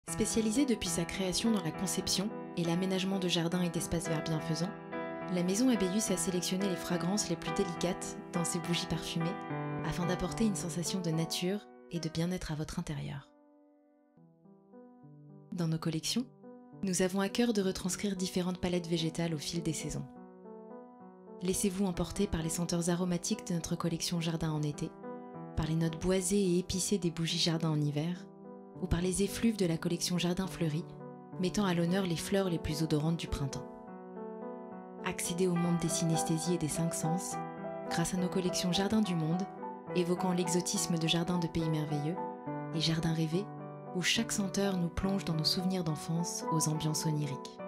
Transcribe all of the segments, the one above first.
Spécialisée depuis sa création dans la conception et l'aménagement de jardins et d'espaces verts bienfaisants, la maison Abéus a sélectionné les fragrances les plus délicates dans ses bougies parfumées afin d'apporter une sensation de nature et de bien-être à votre intérieur. Dans nos collections, nous avons à cœur de retranscrire différentes palettes végétales au fil des saisons. Laissez-vous emporter par les senteurs aromatiques de notre collection Jardin en été, par les notes boisées et épicées des bougies Jardin en hiver, ou par les effluves de la collection Jardin fleuri, mettant à l'honneur les fleurs les plus odorantes du printemps. Accédez au monde des synesthésies et des cinq sens grâce à nos collections Jardin du monde, évoquant l'exotisme de jardins de pays merveilleux, et Jardin rêvé, où chaque senteur nous plonge dans nos souvenirs d'enfance aux ambiances oniriques.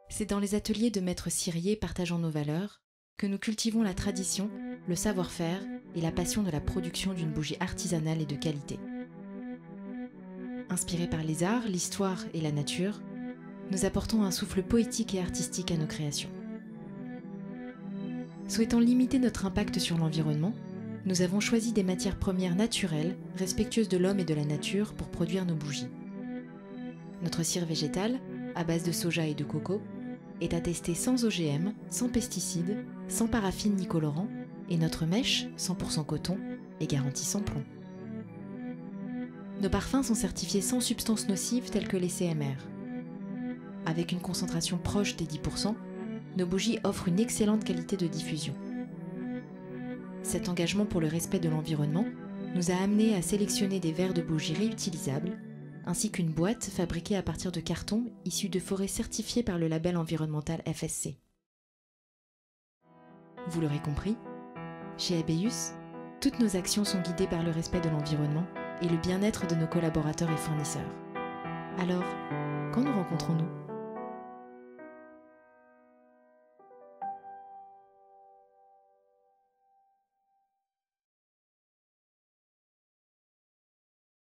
C'est dans les ateliers de maîtres ciriers partageant nos valeurs que nous cultivons la tradition, le savoir-faire et la passion de la production d'une bougie artisanale et de qualité. Inspirés par les arts, l'histoire et la nature, nous apportons un souffle poétique et artistique à nos créations. Souhaitant limiter notre impact sur l'environnement, nous avons choisi des matières premières naturelles, respectueuses de l'homme et de la nature pour produire nos bougies. Notre cire végétale, à base de soja et de coco, est attestée sans OGM, sans pesticides, sans paraffine ni colorant, et notre mèche, 100% coton, est garantie sans plomb. Nos parfums sont certifiés sans substances nocives telles que les CMR. Avec une concentration proche des 10%, nos bougies offrent une excellente qualité de diffusion. Cet engagement pour le respect de l'environnement nous a amenés à sélectionner des verres de bougies réutilisables, ainsi qu'une boîte fabriquée à partir de carton issu de forêts certifiées par le label environnemental FSC. Vous l'aurez compris, chez Abéus, toutes nos actions sont guidées par le respect de l'environnement et le bien-être de nos collaborateurs et fournisseurs. Alors, quand nous rencontrons-nous ?